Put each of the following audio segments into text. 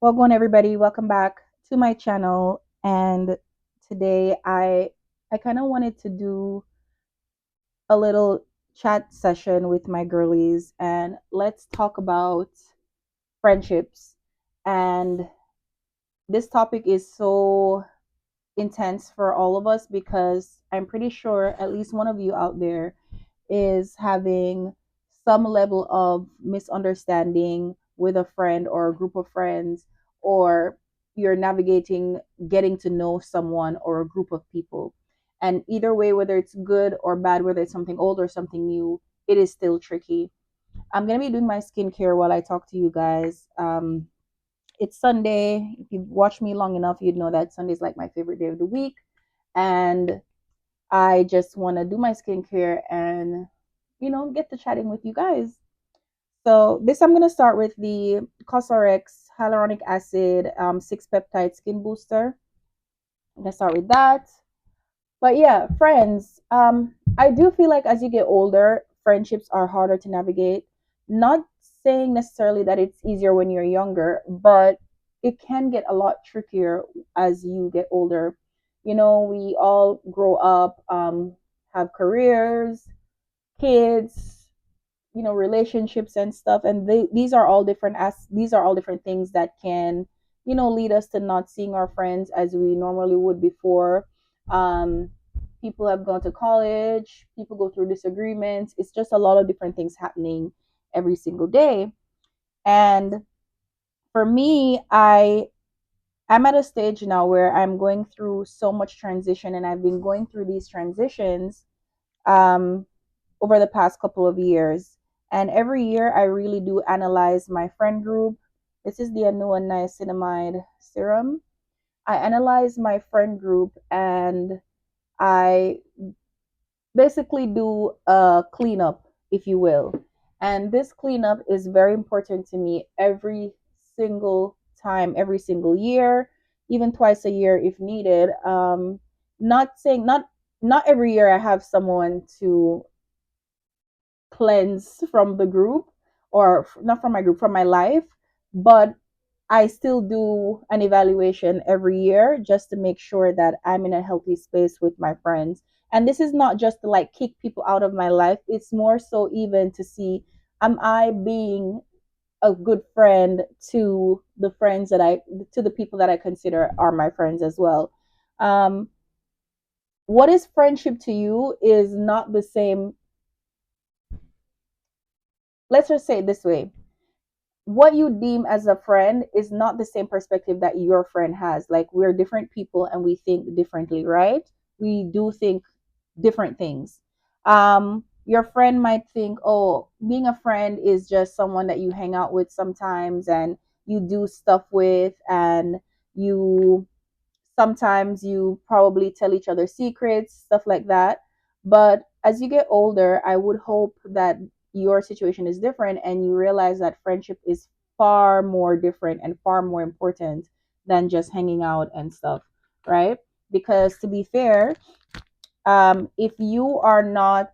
Welcome everybody. Welcome back to my channel. And today I kind of wanted to do a little chat session with my girlies and let's talk about friendships. And this topic is so intense for all of us because I'm pretty sure at least one of you out there is having some level of misunderstanding with a friend or a group of friends, or you're navigating getting to know someone or a group of people. And either way, whether it's good or bad, whether it's something old or something new, it is still tricky. I'm going to be doing my skincare while I talk to you guys. It's Sunday. If you've watched me long enough, you'd know that Sunday is like my favorite day of the week. And I just want to do my skincare and, get to chatting with you guys. So, this I'm going to start with the Cosrx Hyaluronic Acid 6 Peptide Skin Booster. I'm going to start with that. But yeah, friends, I do feel like as you get older, friendships are harder to navigate. Not saying necessarily that it's easier when you're younger, but it can get a lot trickier as you get older. We all grow up, have careers, kids, relationships and stuff, and these are all different as these are all different things that can, lead us to not seeing our friends as we normally would before. um People have gone to college, people go through disagreements. It's just a lot of different things happening every single day. And for me, I'm at a stage now where I'm going through so much transition, and I've been going through these transitions um over the past couple of years. And every year, I really do analyze my friend group. This is the Anua Niacinamide Serum. I analyze my friend group and I basically do a cleanup, if you will. And this cleanup is very important to me every single time, every single year, even twice a year if needed. Not saying not every year I have someone to cleanse from the group, or not from my group, from my life, but I still do an evaluation every year just to make sure that I'm in a healthy space with my friends. And this is not just to like kick people out of my life, it's more so even to see, am I being a good friend to the friends that I to the people that I consider are my friends as well. Um what is friendship to you is not the same. Let's just say it this way: what you deem as a friend is not the same perspective that your friend has. Like, we're different people and we think differently, right? We do think different things. Your friend might think, oh, being a friend is just someone that you hang out with sometimes and you do stuff with, and you sometimes you probably tell each other secrets, stuff like that. But as you get older, I would hope that your situation is different and you realize that friendship is far more different and far more important than just hanging out and stuff, right? Because to be fair, if you are not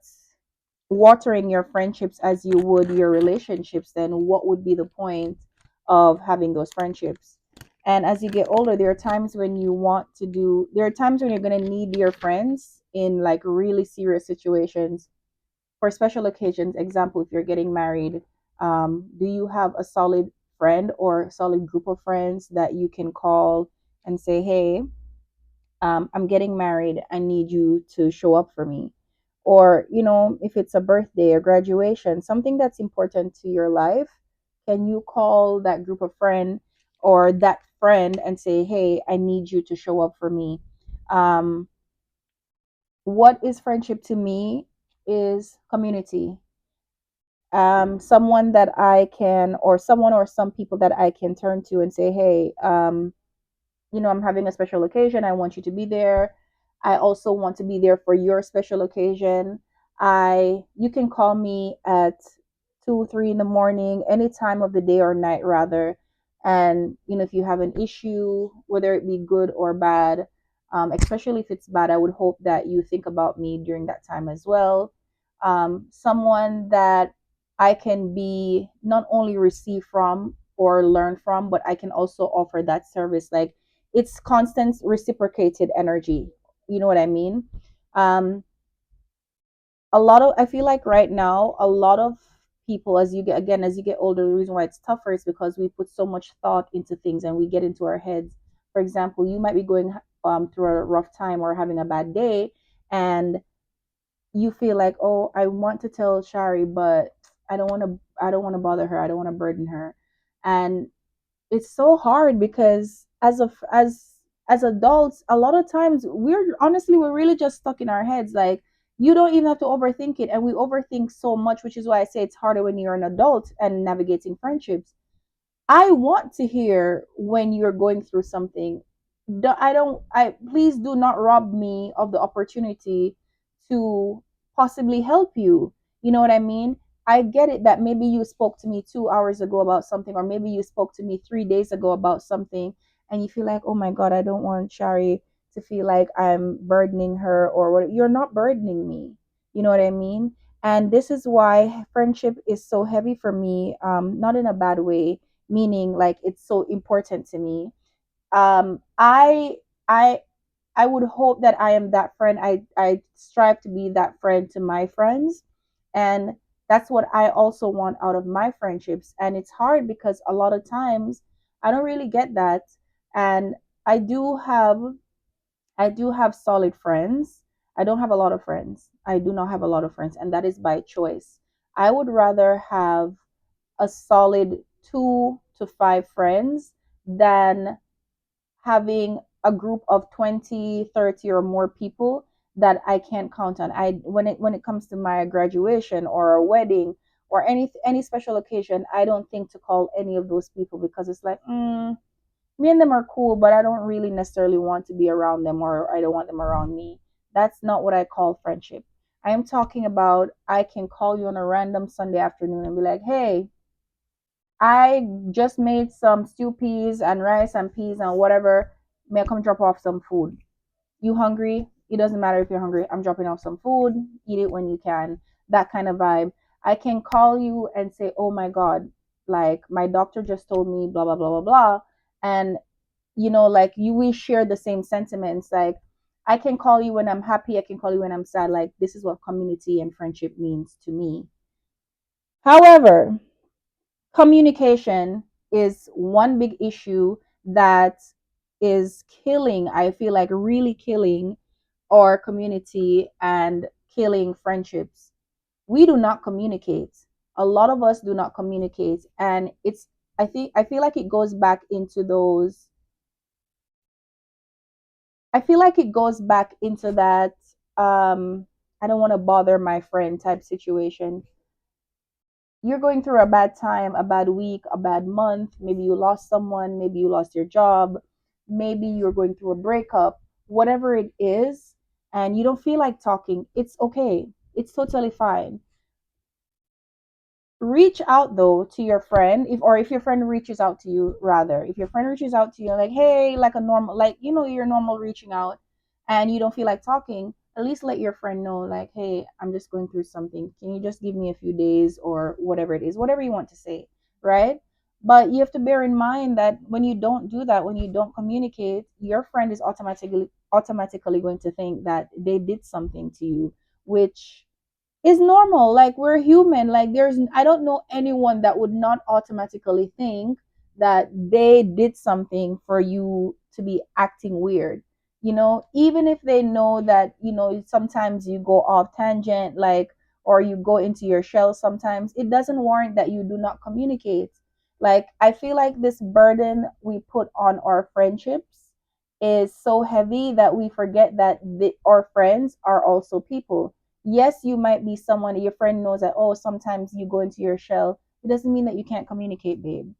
watering your friendships as you would your relationships, then what would be the point of having those friendships? And as you get older, there are times when you're going to need your friends in like really serious situations for special occasions. Example, if you're getting married, do you have a solid friend or solid group of friends that you can call and say, hey, I'm getting married, I need you to show up for me? Or, if it's a birthday or graduation, something that's important to your life, can you call that group of friend or that friend and say, hey, I need you to show up for me? Um, what is friendship to me is community. Someone that I can, or someone or some people that I can turn to and say, hey, I'm having a special occasion. I want you to be there. I also want to be there for your special occasion. You can call me at 2, 3 in the morning, any time of the day or night, rather. And, if you have an issue, whether it be good or bad, especially if it's bad, I would hope that you think about me during that time as well. Someone that I can be not only receive from, or learn from, but I can also offer that service. Like it's constant reciprocated energy. You know what I mean? Um, a lot of I feel like right now a lot of people, as you get again as you get older, the reason why it's tougher is because we put so much thought into things and we get into our heads. For example, you might be going through a rough time or having a bad day, and you feel like, oh, I want to tell Shari, but I don't want to bother her, I don't want to burden her. And it's so hard because as adults, a lot of times we're really just stuck in our heads. Like you don't even have to overthink it, and we overthink so much, which is why I say it's harder when you're an adult and navigating friendships. I want to hear when you're going through something. I don't, I please do not rob me of the opportunity to possibly help you. You know what I mean? I get it that maybe you spoke to me 2 hours ago about something, or maybe you spoke to me 3 days ago about something, and you feel like, oh my God, I don't want Shari to feel like I'm burdening her or what. You're not burdening me. You know what I mean? And this is why friendship is so heavy for me, not in a bad way, meaning like it's so important to me. Um i i i would hope that I am that friend. I strive to be that friend to my friends, and that's what I also want out of my friendships. And it's hard because a lot of times I don't really get that. And i do have I do have solid friends. I don't have a lot of friends. I do not have a lot of friends, and that is by choice. I would rather have a solid 2 to 5 friends than having a group of 20, 30 or more people that I can't count on. I when it comes to my graduation or a wedding or any special occasion, I don't think to call any of those people because it's like, me and them are cool, but I don't really necessarily want to be around them, or I don't want them around me. That's not what I call friendship. I am talking about I can call you on a random Sunday afternoon and be like, hey, I just made some stew peas and rice and peas and whatever. May I come drop off some food? You hungry? It doesn't matter if you're hungry. I'm dropping off some food. Eat it when you can. That kind of vibe. I can call you and say, oh my God, like my doctor just told me blah, blah, blah, blah, blah. And, like we share the same sentiments. Like I can call you when I'm happy. I can call you when I'm sad. Like this is what community and friendship means to me. However, communication is one big issue that is killing, I feel like really killing our community and killing friendships. We do not communicate. A lot of us do not communicate. And I feel like it goes back into those, I feel like it goes back into that, I don't want to bother my friend type situation. You're going through a bad time, a bad week, a bad month, maybe you lost someone, maybe you lost your job, maybe you're going through a breakup, whatever it is, and you don't feel like talking, it's okay. It's totally fine. Reach out though to your friend, if your friend reaches out to you, rather, if your friend reaches out to you like, hey, like a normal, like, your normal reaching out, and you don't feel like talking, at least let your friend know, like, hey, I'm just going through something, can you just give me a few days, or whatever it is, whatever you want to say, right? But you have to bear in mind that when you don't do that, when you don't communicate, your friend is automatically going to think that they did something to you, which is normal. Like we're human. Like I don't know anyone that would not automatically think that they did something for you to be acting weird. Even if they know that, sometimes you go off tangent, like, or you go into your shell sometimes, it doesn't warrant that you do not communicate. Like I feel like this burden we put on our friendships is so heavy that we forget that our friends are also people. Yes, you might be someone your friend knows that, oh, sometimes you go into your shell. It doesn't mean that you can't communicate, babe.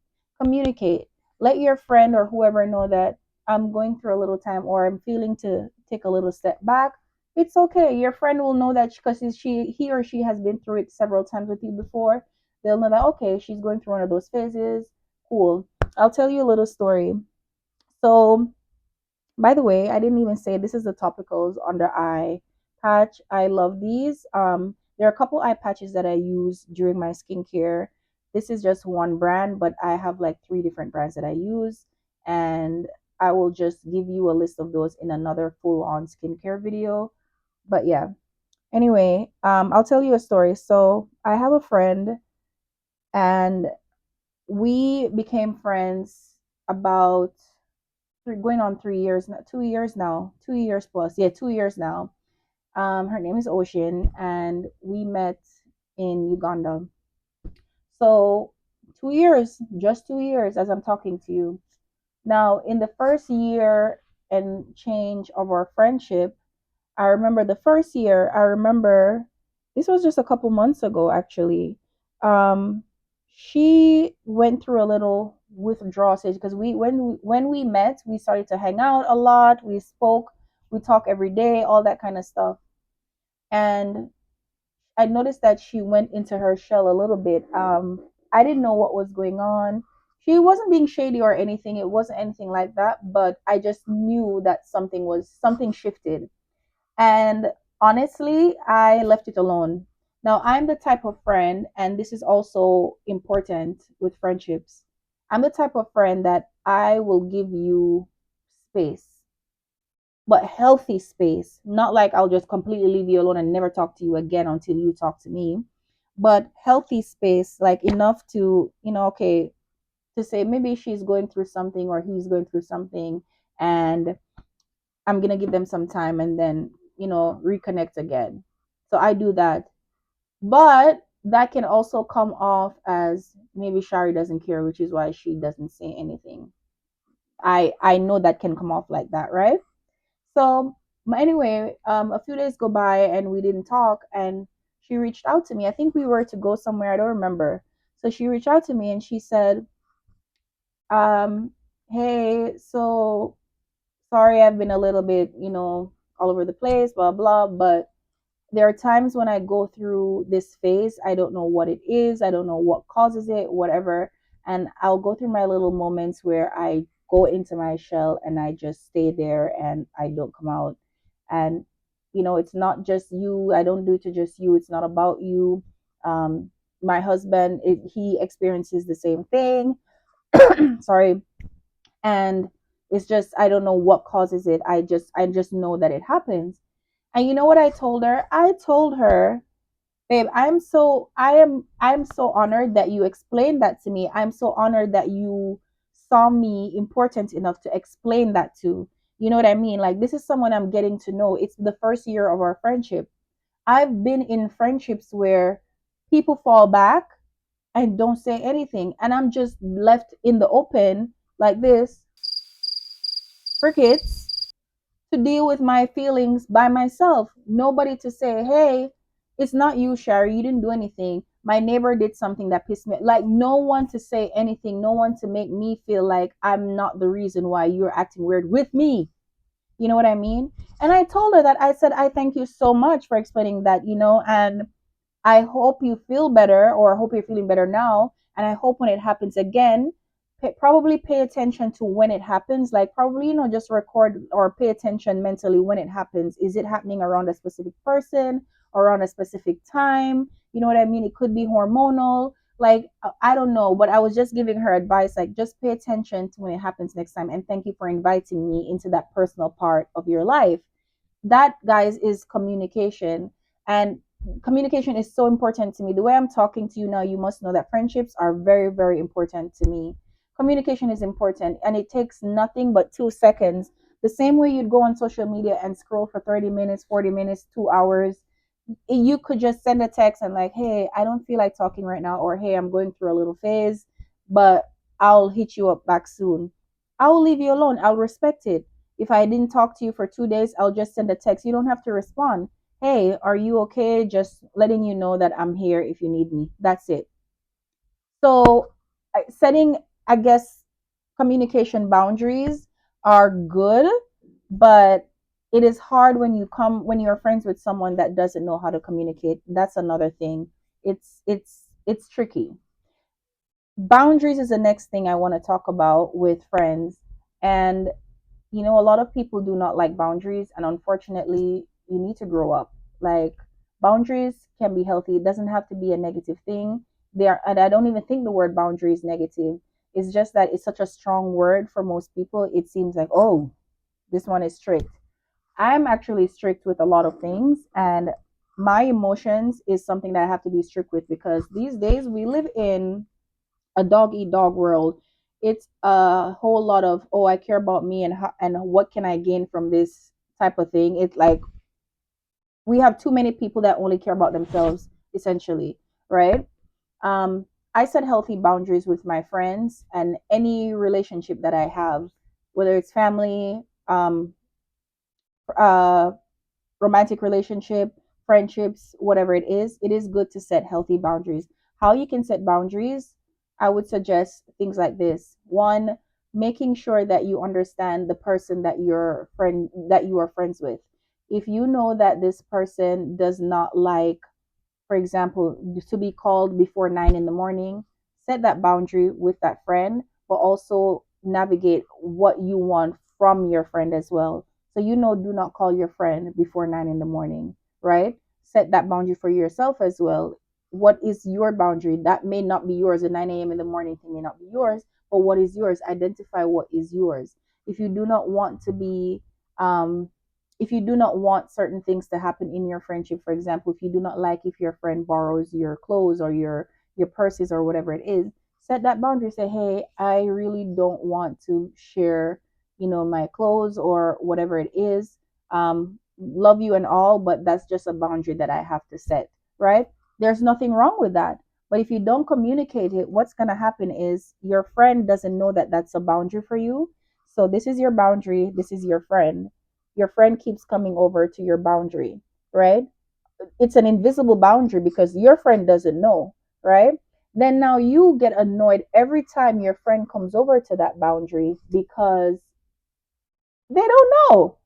Communicate. Let your friend or whoever know that I'm going through a little time, or I'm feeling to take a little step back. It's okay. Your friend will know that because he or she has been through it several times with you before. They'll know that, okay, she's going through one of those phases. Cool. I'll tell you a little story. So, by the way, I didn't even say this is the topicals under eye patch. I love these. There are a couple eye patches that I use during my skincare. this is just one brand, but I have like three different brands that I use. And I will just give you a list of those in another full on skincare video. But yeah, anyway, I'll tell you a story. So I have a friend, and we became friends about going on 3 years, 2 years now, 2 years plus. Yeah, 2 years now. Her name is Ocean, and we met in Uganda. So 2 years, just 2 years as I'm talking to you. Now, in the first year and change of our friendship, I remember the first year, I remember this was just a couple months ago actually. Um, she went through a little withdrawal stage because when we met, we started to hang out a lot, we spoke, we talk every day, all that kind of stuff. And I noticed that she went into her shell a little bit. I didn't know what was going on. She wasn't being shady or anything. It wasn't anything like that, but I just knew that something shifted. And honestly, I left it alone. Now, I'm the type of friend, and this is also important with friendships. I'm the type of friend that I will give you space, but healthy space. Not like I'll just completely leave you alone and never talk to you again until you talk to me, but healthy space, like enough to, okay, to say maybe she's going through something or he's going through something, and I'm going to give them some time and then, reconnect again. So I do that. But that can also come off as maybe Shari doesn't care, which is why she doesn't say anything. I know that can come off like that, right? So, but anyway, a few days go by and we didn't talk, and she reached out to me. I think we were to go somewhere, I don't remember. So she reached out to me and she said, um, hey, so sorry I've been a little bit, all over the place, blah blah, but there are times when I go through this phase. I don't know what it is. I don't know what causes it, whatever. And I'll go through my little moments where I go into my shell and I just stay there and I don't come out. And, it's not just you. I don't do it to just you. It's not about you. Um, my husband, he experiences the same thing. Sorry. And it's just, I don't know what causes it. I just know that it happens. And you know what I told her? I told her, babe, I'm so honored that you explained that to me. I'm so honored that you saw me important enough to explain that to. You know what I mean? Like, this is someone I'm getting to know. It's the first year of our friendship. I've been in friendships where people fall back and don't say anything, and I'm just left in the open like this, crickets, to deal with my feelings by myself. Nobody to say, hey, it's not you, Shari. You didn't do anything. My neighbor did something that pissed me. Like, no one to say anything. No one to make me feel like I'm not the reason why you're acting weird with me. You know what I mean? And I told her that. I said, I thank you so much for explaining that, and I hope you feel better, or I hope you're feeling better now. And I hope when it happens again, probably pay attention to when it happens. Like, probably, just record or pay attention mentally when it happens. Is it happening around a specific person or around a specific time? You know what I mean? It could be hormonal. Like, I don't know, but I was just giving her advice. Like, just pay attention to when it happens next time. And thank you for inviting me into that personal part of your life. That, guys, is communication. And communication is so important to me. The way I'm talking to you now, you must know that friendships are very, very important to me. Communication is important, and it takes nothing but 2 seconds. The same way you'd go on social media and scroll for 30 minutes, 40 minutes, 2 hours, you could just send a text and like, hey, I don't feel like talking right now, or hey, I'm going through a little phase, but I'll hit you up back soon. I'll leave you alone. I'll respect it. If I didn't talk to you for 2 days, I'll just send a text. You don't have to respond. Hey, are you okay? Just letting you know that I'm here if you need me. That's it. So, setting, I guess, communication boundaries are good, but it is hard when you're friends with someone that doesn't know how to communicate. That's another thing. It's tricky. Boundaries is the next thing I want to talk about with friends. And a lot of people do not like boundaries, and unfortunately, you need to grow up. Like, boundaries can be healthy. It doesn't have to be a negative thing. they are, and I don't even think the word boundary is negative. It's just that it's such a strong word for most people. It seems like, oh, this one is strict. I'm actually strict with a lot of things, and my emotions is something that I have to be strict with because these days we live in a dog eat dog world. It's a whole lot of, oh, I care about me, and how, and what can I gain from this type of thing. It's like we have too many people that only care about themselves, essentially, right? um I set healthy boundaries with my friends and any relationship that I have, whether it's family, uh romantic relationship, friendships, whatever it is good to set healthy boundaries. How you can set boundaries, I would suggest things like this. One, making sure that you understand the person that you are friends with. If you know that this person does not like, for example, to be called before 9 in the morning, set that boundary with that friend, but also navigate what you want from your friend as well. So, do not call your friend before 9 in the morning, right? Set that boundary for yourself as well. What is your boundary? That may not be yours. The 9 a.m. in the morning thing may not be yours, but what is yours? Identify what is yours. If you do not want to be, um, if you do not want certain things to happen in your friendship, for example, if you do not like if your friend borrows your clothes or your purses or whatever it is, set that boundary. Say, hey, I really don't want to share, my clothes or whatever it is. Love you and all, but that's just a boundary that I have to set, right? There's nothing wrong with that. But if you don't communicate it, what's going to happen is your friend doesn't know that that's a boundary for you. So this is your boundary, this is your friend keeps coming over to your boundary, right? It's an invisible boundary because your friend doesn't know, right? Then now you get annoyed every time your friend comes over to that boundary because they don't know.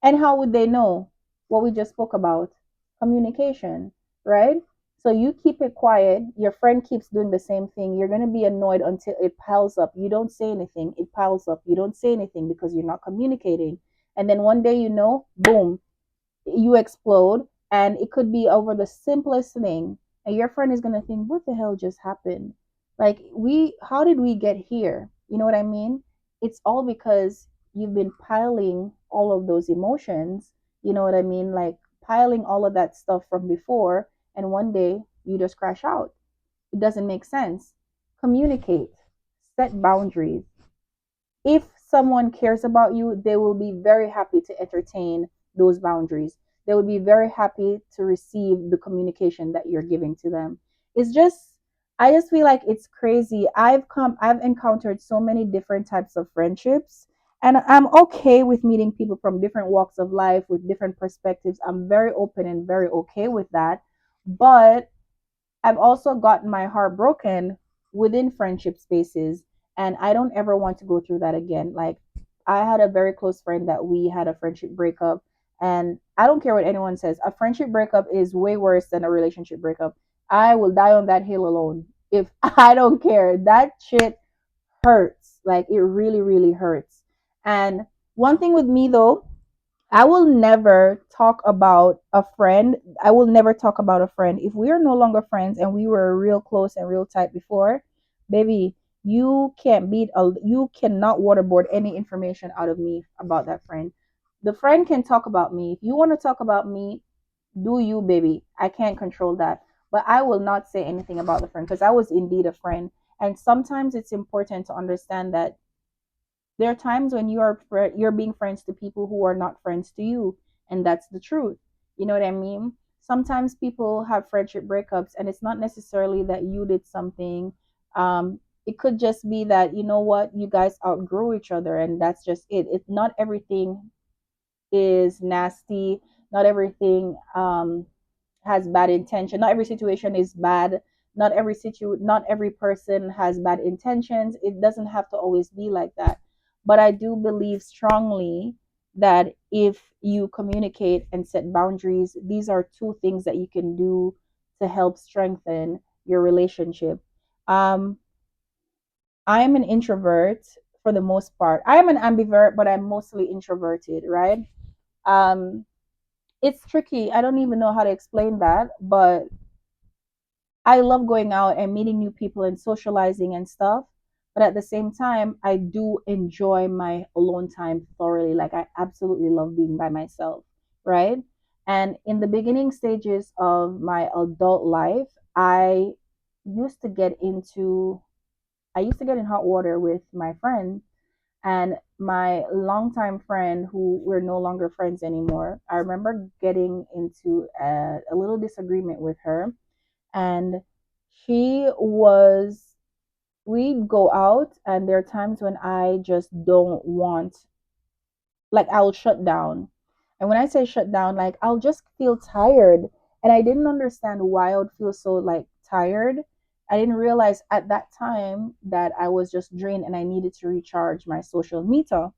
And how would they know what we just spoke about? Communication, right? So you keep it quiet, your friend keeps doing the same thing. You're going to be annoyed until it piles up. You don't say anything, it piles up. You don't say anything because you're not communicating. And then one day, boom, you explode, and it could be over the simplest thing, and your friend is going to think, what the hell just happened? Like, how did we get here? You know what I mean? It's all because you've been piling all of those emotions. You know what I mean? Like, piling all of that stuff from before, and one day you just crash out. It doesn't make sense. Communicate, set boundaries. If someone cares about you, they will be very happy to entertain those boundaries. They would be very happy to receive the communication that you're giving to them. It's just, I just feel like it's crazy. I've encountered so many different types of friendships, and I'm okay with meeting people from different walks of life with different perspectives. I'm very open and very okay with that. But I've also gotten my heart broken within friendship spaces, and I don't ever want to go through that again. Like, I had a very close friend that we had a friendship breakup, and I don't care what anyone says. A friendship breakup is way worse than a relationship breakup. I will die on that hill alone. If I don't care, that shit hurts. Like, it really, really hurts. And one thing with me though, I will never talk about a friend. I will never talk about a friend. If we are no longer friends and we were real close and real tight before, baby, you cannot waterboard any information out of me about that friend. The friend can talk about me. If you want to talk about me, do you, baby. I can't control that. But I will not say anything about the friend because I was indeed a friend. And sometimes it's important to understand that there are times when you're being friends to people who are not friends to you, and that's the truth. You know what I mean? Sometimes people have friendship breakups, and it's not necessarily that you did something. It could just be that, you know what, you guys outgrew each other, and that's just it. It Not everything is nasty. Not everything has bad intention. Not every situation is bad. Not every person has bad intentions. It doesn't have to always be like that. But I do believe strongly that if you communicate and set boundaries, these are two things that you can do to help strengthen your relationship. Um, I am an introvert for the most part. I am an ambivert, but I'm mostly introverted, right? Um, it's tricky. I don't even know how to explain that, but I love going out and meeting new people and socializing and stuff. But at the same time, I do enjoy my alone time thoroughly. Like, I absolutely love being by myself, right? And in the beginning stages of my adult life, used to get into, I used to get in hot water with my friends, and my longtime friend, who we're no longer friends anymore. I remember getting into a little disagreement with her, and she was, we'd go out, and there are times when I just don't want, like, I'll shut down. And when I say shut down, like, I'll just feel tired. And I didn't understand why I would feel so, like, tired. I didn't realize at that time that I was just drained and I needed to recharge my social meter.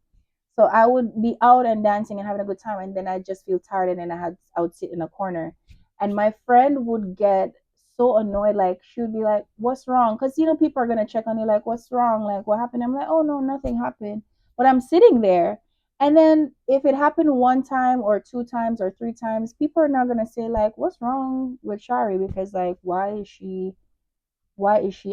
So I would be out and dancing and having a good time, and then I just feel tired, and then I would sit in a corner, and my friend would get so annoyed. Like, she would be like, "What's wrong?" Because people are gonna check on you, like, "What's wrong? Like, what happened?" I'm like, "Oh no, nothing happened." But I'm sitting there, and then if it happened one time or two times or three times, people are not gonna say like, "What's wrong with Shari?" Because, like, why is she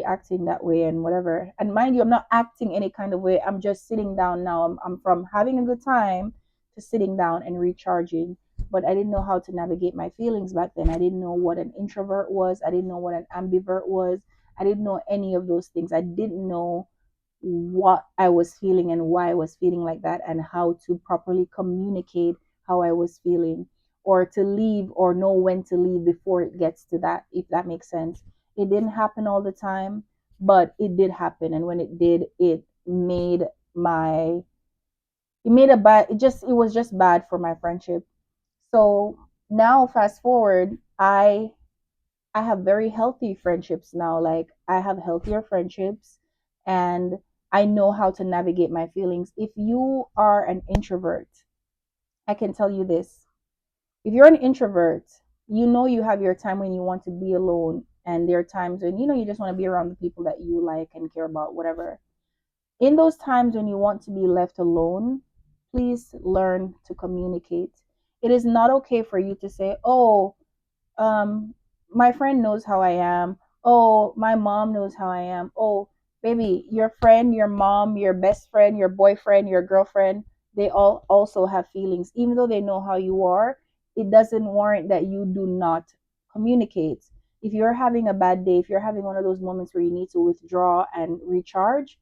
acting that way and whatever. And mind you, I'm not acting any kind of way. I'm just sitting down now. I'm from having a good time to sitting down and recharging. But I didn't know how to navigate my feelings back then. I didn't know what an introvert was. I didn't know what an ambivert was. I didn't know any of those things. I didn't know what I was feeling and why I was feeling like that, and how to properly communicate how I was feeling, or to leave, or know when to leave before it gets to that, if that makes sense. It didn't happen all the time, but it did happen. And when it did, my, it made a bad, it was just bad for my friendship. So now, fast forward, I have very healthy friendships now. Like, I have healthier friendships, and I know how to navigate my feelings. If you are an introvert, I can tell you this. If you're an introvert, you have your time when you want to be alone, and there are times when you just want to be around the people that you like and care about, whatever. In those times when you want to be left alone, please learn to communicate. It is not okay for you to say, "Oh, um my friend knows how I am. Oh, my mom knows how I am. Oh, baby, your friend, your mom, your best friend, your boyfriend, your girlfriend, they all also have feelings. Even though they know how you are, it doesn't warrant that you do not communicate. If you're having a bad day, if you're having one of those moments where you need to withdraw and recharge,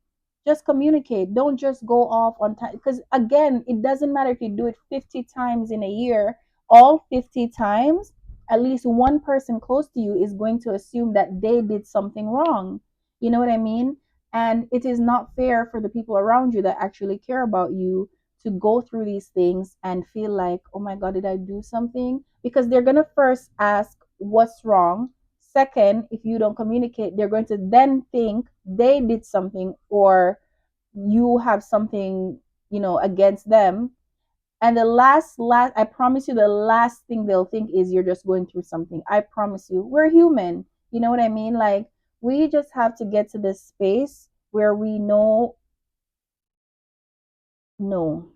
just communicate. Don't just go off on time, because again, it doesn't matter if you do it 50 times in a year. All 50 times, at least one person close to you is going to assume that they did something wrong. You know what I mean? And it is not fair for the people around you that actually care about you to go through these things and feel like, "Oh my God, did I do something?" Because they're going to first ask, "What's wrong?" Second, if you don't communicate, they're going to then think they did something, or you have something, against them. And the last, I promise you, the last thing they'll think is you're just going through something. I promise you, we're human. You know what I mean? Like, we just have to get to this space where we know, no,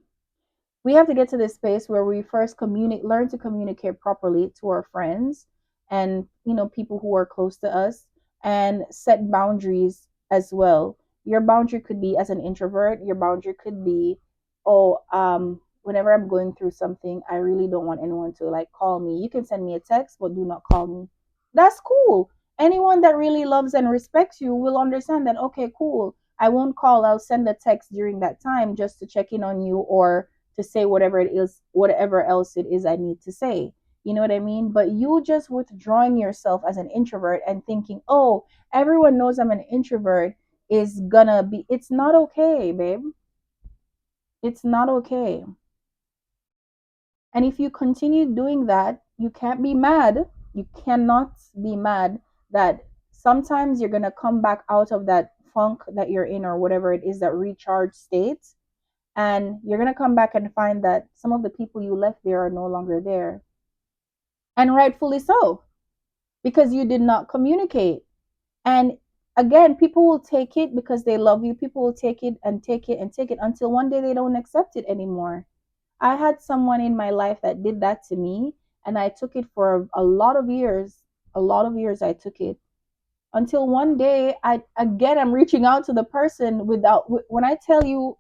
we have to get to this space where we first learn to communicate properly to our friends, and people who are close to us, and set boundaries as well. Your boundary could be, as an introvert, your boundary could be, "Oh, whenever I'm going through something, I really don't want anyone to, like, call me. You can send me a text, but do not call me." That's cool. Anyone that really loves and respects you will understand that. Okay, cool, I won't call, I'll send a text during that time just to check in on you, or to say whatever it is, whatever else it is I need to say. You know what I mean? But you just withdrawing yourself as an introvert and thinking, "Oh, everyone knows I'm an introvert," is gonna be, it's not okay, babe. It's not okay. And if you continue doing that, you can't be mad. You cannot be mad that sometimes you're gonna come back out of that funk that you're in, or whatever it is, that recharge state, and you're going to come back and find that some of the people you left there are no longer there. And rightfully so, because you did not communicate. And again, people will take it because they love you. People will take it and take it and take it until one day they don't accept it anymore. I had someone in my life that did that to me, and I took it for a lot of years. A lot of years I took it. until one day I'm reaching out to the person without, when I tell you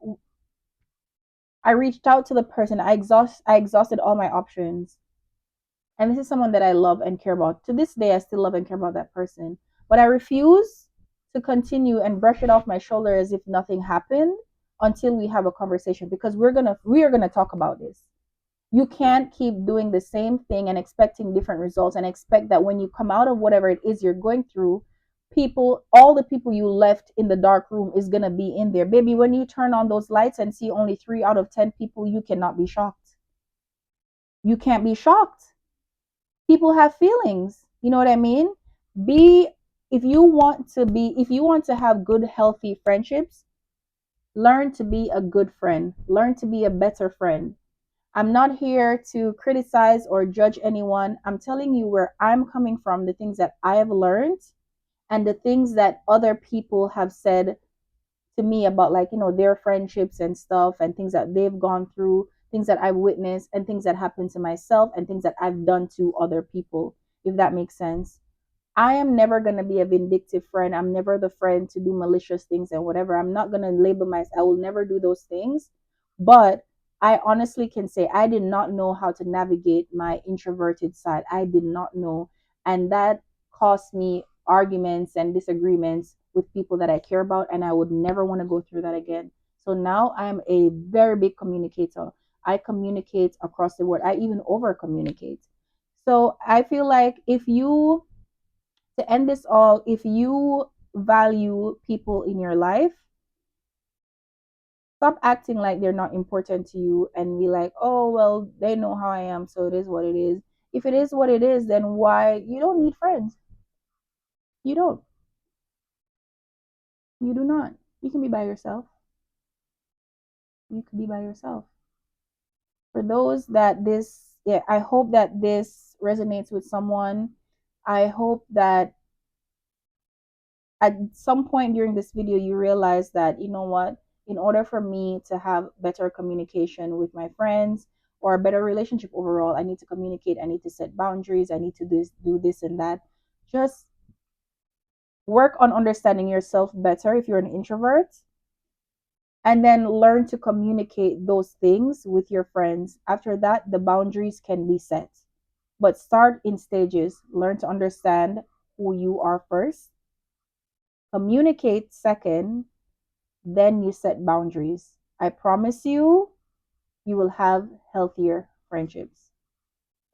I reached out to the person, I exhausted all my options. And this is someone that I love and care about. To this day I still love and care about that person. But I refuse to continue and brush it off my shoulder as if nothing happened until we have a conversation, because we are gonna talk about this. You can't keep doing the same thing and expecting different results and expect that when you come out of whatever it is you're going through, all the people you left in the dark room is going to be in there. Baby, when you turn on those lights and see only 3 out of 10 people, you cannot be shocked. You can't be shocked. People have feelings. You know what I mean? Be if you want to have good healthy friendships, learn to be a good friend. Learn to be a better friend. I'm not here to criticize or judge anyone. I'm telling you where I'm coming from, the things that I have learned, and the things that other people have said to me about, like, their friendships and stuff, and things that they've gone through, things that I've witnessed, and things that happened to myself, and things that I've done to other people, if that makes sense. I am never going to be a vindictive friend. I'm never the friend to do malicious things and whatever. I'm not going to label myself. I will never do those things. But I honestly can say I did not know how to navigate my introverted side. I did not know. And that cost me arguments and disagreements with people that I care about. And I would never want to go through that again. So now I'm a very big communicator. I communicate across the world. I even over communicate. So I feel like, to end this all, if you value people in your life, stop acting like they're not important to you and be like, oh, well, they know how I am, so it is what it is. If it is what it is, then why? You don't need friends. You don't. You do not. You can be by yourself. You can be by yourself. For those that yeah, I hope that this resonates with someone. I hope that at some point during this video you realize that, you know what, in order for me to have better communication with my friends, or a better relationship overall, I need to communicate, I need to set boundaries, I need to do this and that. Just work on understanding yourself better if you're an introvert, and then learn to communicate those things with your friends. After that, the boundaries can be set, but start in stages. Learn to understand who you are first, communicate second, then you set boundaries. I promise you, you will have healthier friendships.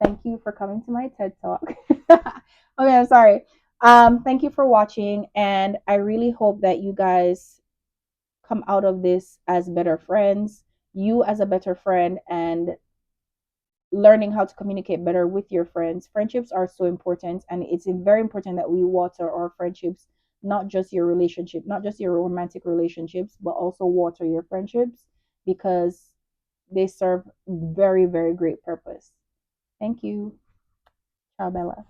Thank you for coming to my TED Talk. Okay, I'm sorry. Thank you for watching, and I really hope that you guys come out of this as better friends, you as a better friend, and learning how to communicate better with your friends. Friendships are so important, and it's very important that we water our friendships, not just your relationship, not just your romantic relationships, but also water your friendships, because they serve very, very great purpose. Thank you. Ciao, Bella.